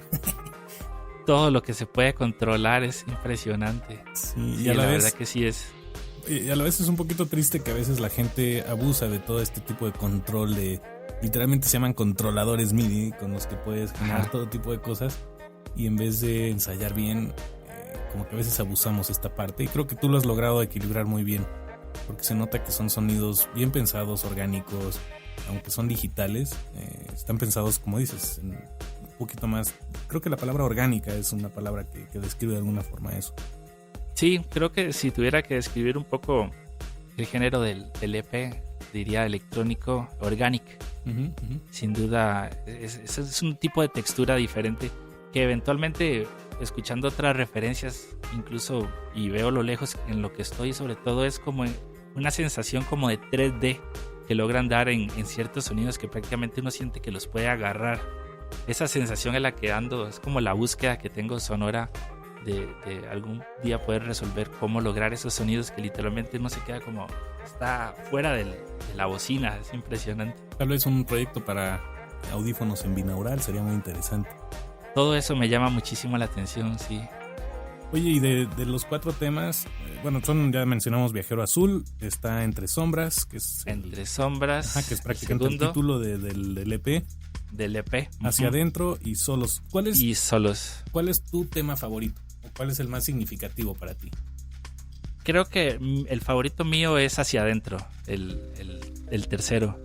Todo lo que se puede controlar es impresionante. Sí, y a la verdad que sí es. Y a la vez es un poquito triste que a veces la gente abusa de todo este tipo de control literalmente se llaman controladores MIDI con los que puedes generar todo tipo de cosas y en vez de ensayar bien, como que a veces abusamos esta parte y creo que tú lo has logrado equilibrar muy bien porque se nota que son sonidos bien pensados, orgánicos, aunque son digitales, están pensados, como dices, un poquito más. Creo que la palabra orgánica es una palabra que describe de alguna forma eso. Sí, creo que si tuviera que describir un poco el género del EP, diría electrónico organic. Sin duda, es un tipo de textura diferente que eventualmente, escuchando otras referencias, incluso, y veo lo lejos en lo que estoy, sobre todo es como una sensación como de 3D que logran dar en ciertos sonidos que prácticamente uno siente que los puede agarrar. Esa sensación en la que ando es como la búsqueda que tengo sonora de algún día poder resolver cómo lograr esos sonidos que literalmente uno se queda como está fuera de la bocina. Es impresionante. Tal vez un proyecto para audífonos en binaural sería muy interesante. Todo eso me llama muchísimo la atención, sí. Oye, y de los 4 temas, bueno, ya mencionamos Viajero Azul, está Entre Sombras, que es... Entre Sombras. Que es prácticamente el título del EP. Del EP. Hacia Adentro y Solos. ¿Cuál es tu tema favorito? ¿O cuál es el más significativo para ti? Creo que el favorito mío es Hacia Adentro, el tercero.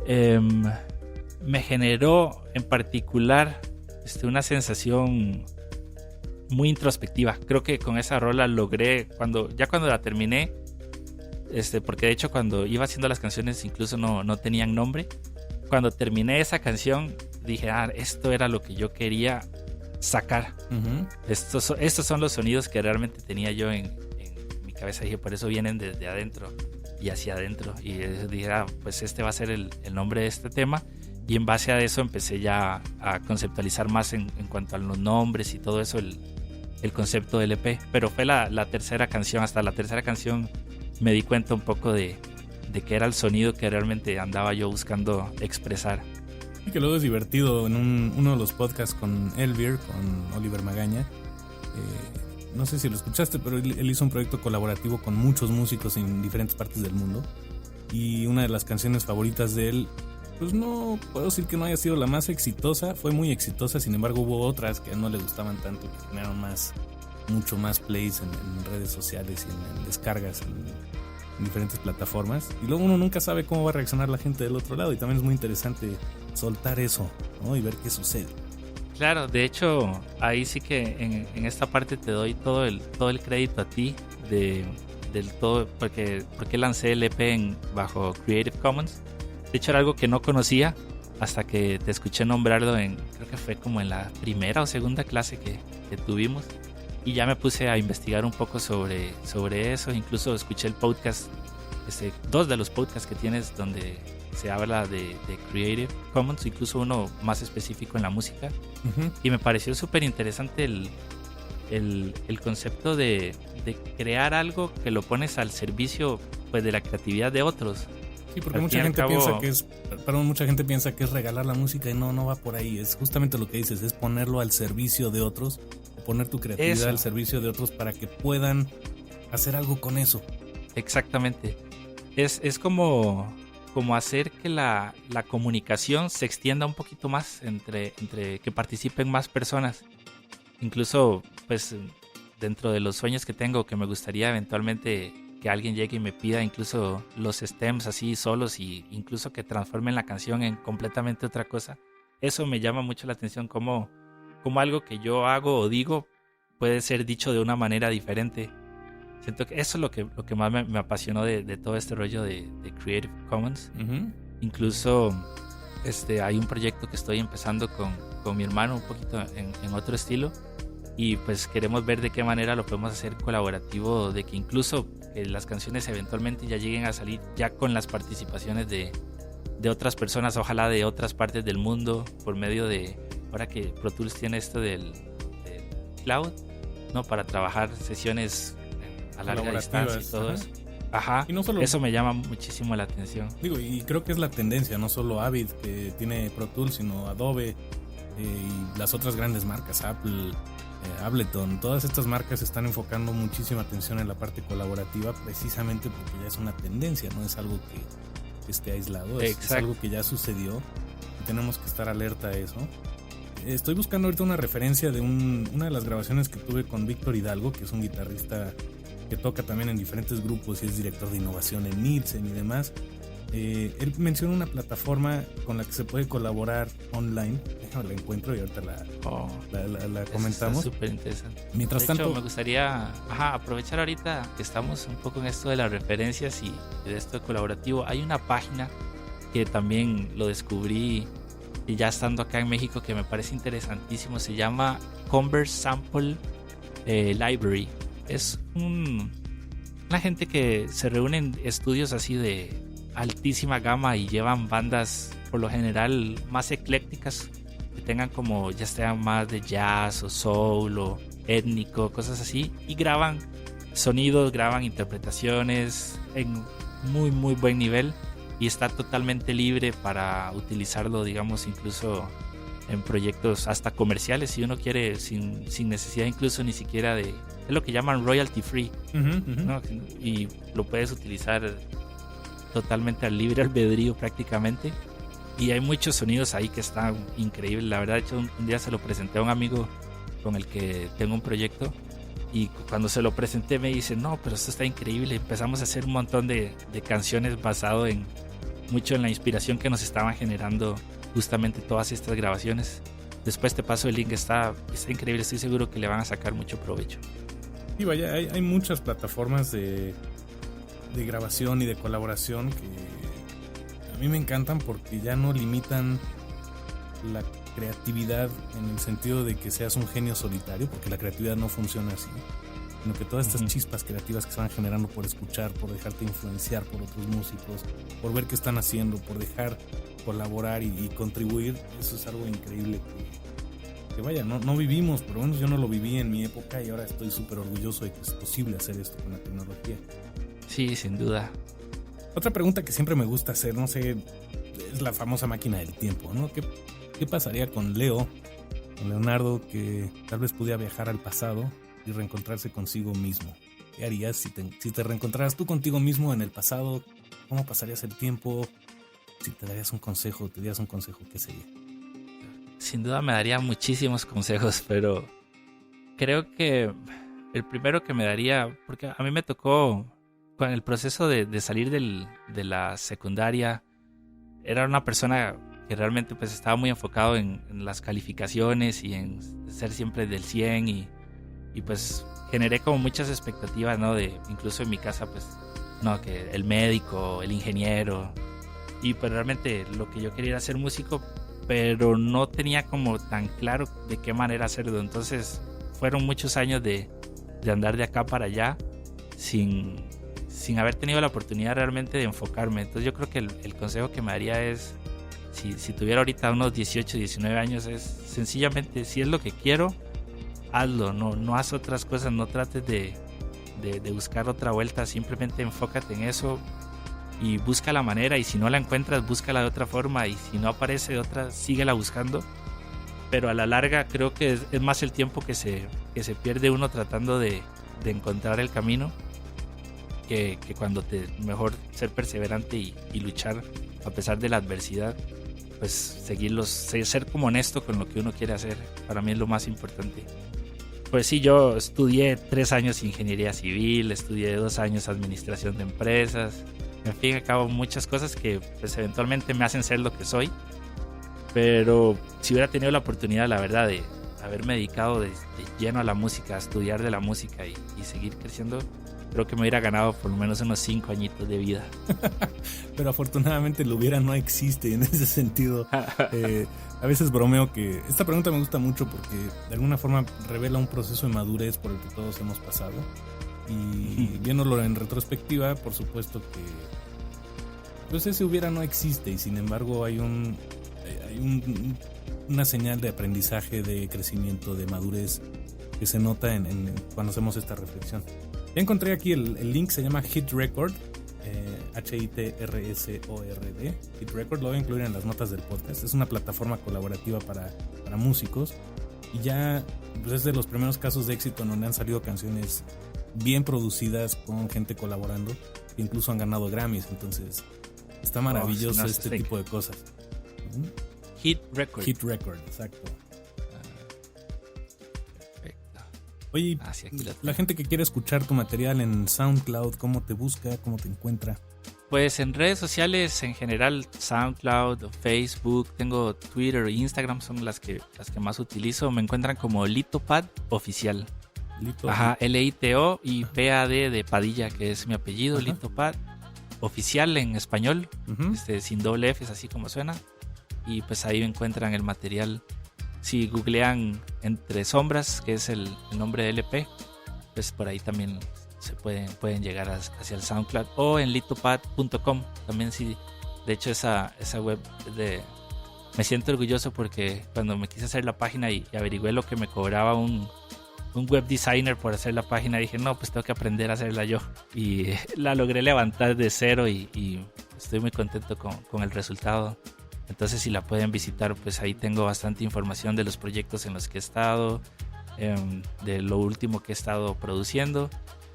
me generó en particular una sensación muy introspectiva. Creo que con esa rola logré, cuando la terminé, porque de hecho cuando iba haciendo las canciones incluso no tenían nombre. Cuando terminé esa canción dije, esto era lo que yo quería sacar. Uh-huh. Estos son los sonidos que realmente tenía yo en mi cabeza. Dije, por eso vienen desde adentro y hacia adentro. Y dije, pues este va a ser el nombre de este tema. Y en base a eso empecé ya a conceptualizar más en cuanto a los nombres y todo eso, el concepto del EP. Pero fue la tercera canción. Hasta la tercera canción me di cuenta un poco de que era el sonido que realmente andaba yo buscando expresar. Y que luego es divertido. En uno de los podcasts con Elvir, con Oliver Magaña, no sé si lo escuchaste, pero él hizo un proyecto colaborativo con muchos músicos en diferentes partes del mundo. Y una de las canciones favoritas de él, pues no puedo decir que no haya sido la más exitosa, fue muy exitosa. Sin embargo, hubo otras que no le gustaban tanto, que generaron mucho más plays en redes sociales y en descargas en diferentes plataformas. Y luego uno nunca sabe cómo va a reaccionar la gente del otro lado, y también es muy interesante soltar eso, ¿no? Y ver qué sucede. Claro, de hecho ahí sí que en esta parte te doy todo el crédito a ti del todo, porque lancé el EP bajo Creative Commons. De hecho era algo que no conocía hasta que te escuché nombrarlo creo que fue como en la primera o segunda clase que tuvimos, y ya me puse a investigar un poco sobre eso. Incluso escuché el podcast, 2 de los podcasts que tienes donde se habla de Creative Commons, incluso uno más específico en la música. Uh-huh. Y me pareció súper interesante el concepto de crear algo que lo pones al servicio, pues, de la creatividad de otros. Sí, porque mucha gente piensa que es regalar la música, y no va por ahí. Es justamente lo que dices, es ponerlo al servicio de otros, poner tu creatividad al servicio de otros para que puedan hacer algo con eso. Exactamente. Es como hacer que la comunicación se extienda un poquito más entre que participen más personas. Incluso, pues, dentro de los sueños que tengo, que me gustaría eventualmente que alguien llegue y me pida incluso los stems así solos, y incluso que transformen la canción en completamente otra cosa. Eso me llama mucho la atención, como algo que yo hago o digo puede ser dicho de una manera diferente. Siento que eso es lo que más me apasionó de todo este rollo de Creative Commons. Uh-huh. Incluso hay un proyecto que estoy empezando con mi hermano, un poquito en otro estilo, y pues queremos ver de qué manera lo podemos hacer colaborativo, de que incluso las canciones eventualmente ya lleguen a salir ya con las participaciones de otras personas, ojalá de otras partes del mundo, por medio de, ahora que Pro Tools tiene esto del cloud, ¿no? Para trabajar sesiones a larga distancia y todo eso. Ajá, y no solo, eso me llama muchísimo la atención. Y creo que es la tendencia, no solo Avid, que tiene Pro Tools, sino Adobe y las otras grandes marcas, Apple, Ableton. Todas estas marcas están enfocando muchísima atención en la parte colaborativa, precisamente porque ya es una tendencia, no es algo que esté aislado, es algo que ya sucedió y tenemos que estar alerta a eso. Estoy buscando ahorita una referencia de una de las grabaciones que tuve con Víctor Hidalgo, que es un guitarrista que toca también en diferentes grupos y es director de innovación en Nielsen y demás. Él menciona una plataforma con la que se puede colaborar online. La encuentro y ahorita la comentamos. Está súper interesante. Mientras tanto, me gustaría aprovechar ahorita que estamos un poco en esto de las referencias y de esto de colaborativo. Hay una página que también lo descubrí y ya estando acá en México, que me parece interesantísimo. Se llama Converse Sample Library. Es una gente que se reúne en estudios así de altísima gama y llevan bandas por lo general más eclécticas, que tengan como ya sean más de jazz o soul o étnico, cosas así, y graban sonidos, graban interpretaciones en muy muy buen nivel, y está totalmente libre para utilizarlo, digamos, incluso en proyectos hasta comerciales, si uno quiere, sin necesidad incluso ni siquiera es lo que llaman royalty free, ¿no? Y lo puedes utilizar totalmente al libre albedrío prácticamente, y hay muchos sonidos ahí que están increíbles. La verdad, de hecho, un día se lo presenté a un amigo con el que tengo un proyecto, y cuando se lo presenté me dice, no, pero esto está increíble. Empezamos a hacer un montón de canciones basado en mucho en la inspiración que nos estaban generando justamente todas estas grabaciones. Después te paso el link, está increíble, estoy seguro que le van a sacar mucho provecho. Sí, vaya, hay muchas plataformas de grabación y de colaboración que a mí me encantan porque ya no limitan la creatividad en el sentido de que seas un genio solitario, porque la creatividad no funciona así, sino que todas estas chispas creativas que se van generando por escuchar, por dejarte influenciar por otros músicos, por ver qué están haciendo, por dejar colaborar y contribuir, eso es algo increíble que vaya, no vivimos, por lo menos yo no lo viví en mi época y ahora estoy súper orgulloso de que es posible hacer esto con la tecnología. Sí, sin duda. Otra pregunta que siempre me gusta hacer, no sé, es la famosa máquina del tiempo, ¿no? ¿Qué pasaría con Leonardo, que tal vez pudiera viajar al pasado y reencontrarse consigo mismo? ¿Qué harías si te reencontraras tú contigo mismo en el pasado? ¿Cómo pasarías el tiempo? Si te dieras un consejo, ¿qué sería? Sin duda me daría muchísimos consejos, pero creo que el primero que me daría, porque a mí me tocó con el proceso de salir de la secundaria, era una persona que realmente pues estaba muy enfocado en las calificaciones y en ser siempre del 100 y pues generé como muchas expectativas, ¿no? Incluso en mi casa pues, no, que el médico, el ingeniero, y pues realmente lo que yo quería era ser músico, pero no tenía como tan claro de qué manera hacerlo. Entonces fueron muchos años de andar de acá para allá sin haber tenido la oportunidad realmente de enfocarme. Entonces yo creo que el consejo que me daría es, si tuviera ahorita unos 18, 19 años, es sencillamente, si es lo que quiero, hazlo, no haz otras cosas, no trates de buscar otra vuelta, simplemente enfócate en eso y busca la manera, y si no la encuentras, búscala de otra forma, y si no aparece de otra, síguela buscando. Pero a la larga creo que es más el tiempo que se pierde uno tratando de encontrar el camino que cuando mejor ser perseverante y luchar a pesar de la adversidad, pues ser como honesto con lo que uno quiere hacer, para mí es lo más importante. Pues sí, yo estudié 3 años ingeniería civil, estudié 2 años administración de empresas, en fin, acabo muchas cosas que pues eventualmente me hacen ser lo que soy, pero si hubiera tenido la oportunidad, la verdad, de haberme dedicado de lleno a la música, a estudiar de la música y seguir creciendo, creo que me hubiera ganado por lo menos unos 5 añitos de vida. Pero afortunadamente el hubiera no existe en ese sentido. A veces bromeo que esta pregunta me gusta mucho porque de alguna forma revela un proceso de madurez por el que todos hemos pasado. Y viéndolo en retrospectiva, por supuesto que pues ese hubiera no existe, y sin embargo hay una señal de aprendizaje, de crecimiento, de madurez que se nota cuando hacemos esta reflexión. Ya encontré aquí el link, se llama Hit Record, HITRSORD. Hit Record, lo voy a incluir en las notas del podcast. Es una plataforma colaborativa para músicos, y ya pues, es de los primeros casos de éxito en donde han salido canciones bien producidas con gente colaborando, que incluso han ganado Grammys. Entonces está maravilloso tipo de cosas. Hit Record, exacto. Oye, la gente que quiere escuchar tu material en SoundCloud, ¿cómo te busca? ¿Cómo te encuentra? Pues en redes sociales en general, SoundCloud, Facebook, tengo Twitter e Instagram, son las que más utilizo. Me encuentran como Litopad Oficial. Ajá, Lito y PAD de Padilla, que es mi apellido. Ajá. Litopad Oficial en español, sin doble F, es así como suena. Y pues ahí encuentran el material. Si googlean Entre Sombras, que es el nombre del EP, pues por ahí también se pueden llegar hacia el SoundCloud, o en litopad.com también. Sí, de hecho esa web me siento orgulloso porque cuando me quise hacer la página y averigüé lo que me cobraba un web designer por hacer la página, dije no, pues tengo que aprender a hacerla yo, y la logré levantar de cero y estoy muy contento con el resultado. Entonces si la pueden visitar, pues ahí tengo bastante información de los proyectos en los que he estado, de lo último que he estado produciendo,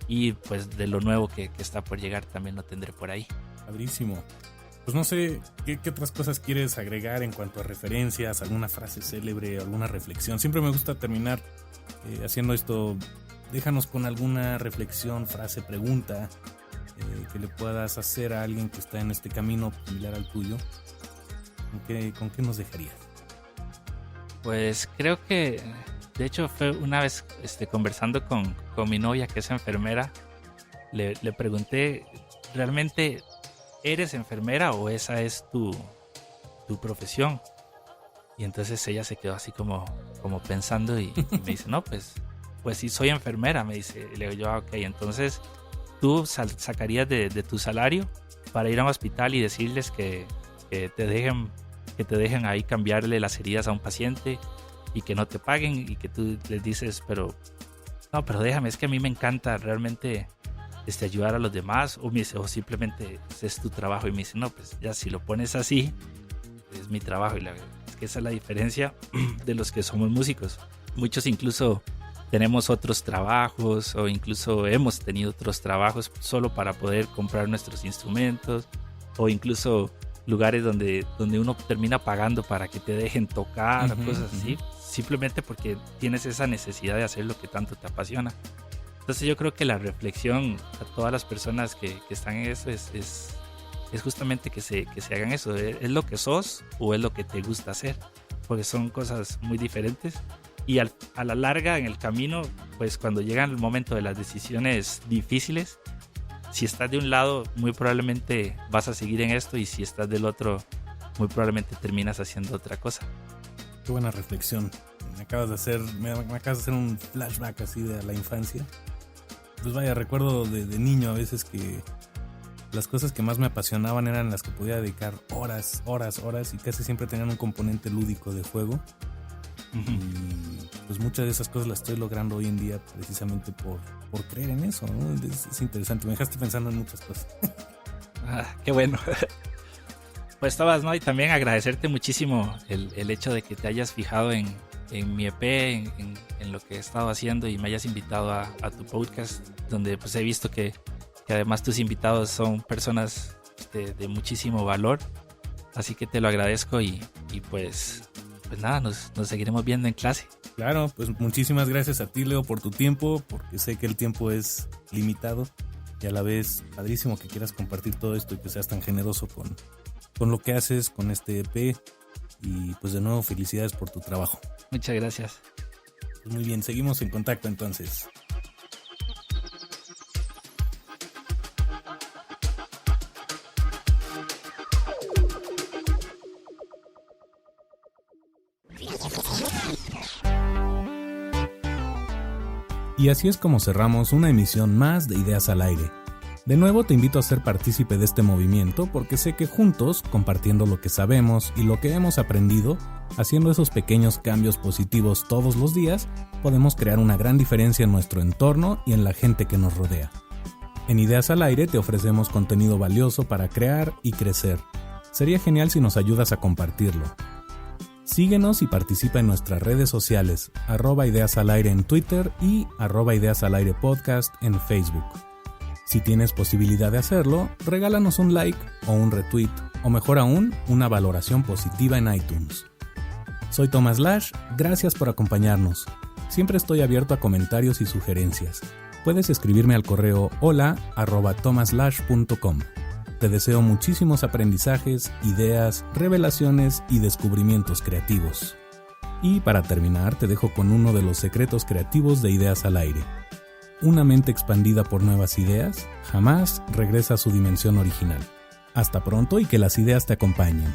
y pues de lo nuevo que está por llegar también lo tendré por ahí. Padrísimo. Pues no sé, ¿qué otras cosas quieres agregar en cuanto a referencias, alguna frase célebre, alguna reflexión? Siempre me gusta terminar haciendo esto. Déjanos con alguna reflexión, frase, pregunta que le puedas hacer a alguien que está en este camino similar al tuyo, ¿con qué nos dejarías? Pues creo que, de hecho, fue una vez conversando con mi novia, que es enfermera, le pregunté, ¿realmente eres enfermera o esa es tu profesión? Y entonces ella se quedó así como pensando y me dice, no, pues sí soy enfermera, me dice. Y le digo yo, ok, entonces tú sacarías de tu salario para ir a un hospital y decirles que te dejen ahí cambiarle las heridas a un paciente y que no te paguen, y que tú les dices, pero déjame, es que a mí me encanta realmente ayudar a los demás, o simplemente es tu trabajo. Y me dice, no, pues ya si lo pones así, es mi trabajo. Y es que esa es la diferencia de los que somos músicos. Muchos incluso tenemos otros trabajos, o incluso hemos tenido otros trabajos solo para poder comprar nuestros instrumentos, o incluso lugares donde uno termina pagando para que te dejen tocar, cosas así, simplemente porque tienes esa necesidad de hacer lo que tanto te apasiona. Entonces yo creo que la reflexión a todas las personas que están en eso es justamente que se hagan eso. ¿Es lo que sos o es lo que te gusta hacer? Porque son cosas muy diferentes. Y a la larga, en el camino, pues cuando llega el momento de las decisiones difíciles, si estás de un lado, muy probablemente vas a seguir en esto, y si estás del otro, muy probablemente terminas haciendo otra cosa. Qué buena reflexión. Me acabas de hacer un flashback así de la infancia. Pues vaya, recuerdo de niño a veces que las cosas que más me apasionaban eran las que podía dedicar horas, y casi siempre tenían un componente lúdico de juego. Y pues muchas de esas cosas las estoy logrando hoy en día precisamente por creer en eso, ¿no? Es interesante, me dejaste pensando en muchas cosas. Qué bueno. Pues Tomás, ¿no? Y también agradecerte muchísimo el hecho de que te hayas fijado en mi EP, en lo que he estado haciendo, y me hayas invitado a tu podcast, donde pues he visto que además tus invitados son personas de muchísimo valor. Así que te lo agradezco, y pues nada, nos seguiremos viendo en clase. Claro, pues muchísimas gracias a ti, Leo, por tu tiempo, porque sé que el tiempo es limitado, y a la vez padrísimo que quieras compartir todo esto y que seas tan generoso con lo que haces con este EP. Y pues de nuevo, felicidades por tu trabajo. Muchas gracias. Pues muy bien, seguimos en contacto entonces. Y así es como cerramos una emisión más de Ideas al Aire. De nuevo te invito a ser partícipe de este movimiento, porque sé que juntos, compartiendo lo que sabemos y lo que hemos aprendido, haciendo esos pequeños cambios positivos todos los días, podemos crear una gran diferencia en nuestro entorno y en la gente que nos rodea. En Ideas al Aire te ofrecemos contenido valioso para crear y crecer. Sería genial si nos ayudas a compartirlo. Síguenos y participa en nuestras redes sociales, @ideasalaire en Twitter y @ideasalairepodcast en Facebook. Si tienes posibilidad de hacerlo, regálanos un like o un retweet, o mejor aún, una valoración positiva en iTunes. Soy Tomás Lash, gracias por acompañarnos. Siempre estoy abierto a comentarios y sugerencias. Puedes escribirme al correo hola@tomaslash.com. Te deseo muchísimos aprendizajes, ideas, revelaciones y descubrimientos creativos. Y para terminar, te dejo con uno de los secretos creativos de Ideas al Aire. Una mente expandida por nuevas ideas jamás regresa a su dimensión original. Hasta pronto y que las ideas te acompañen.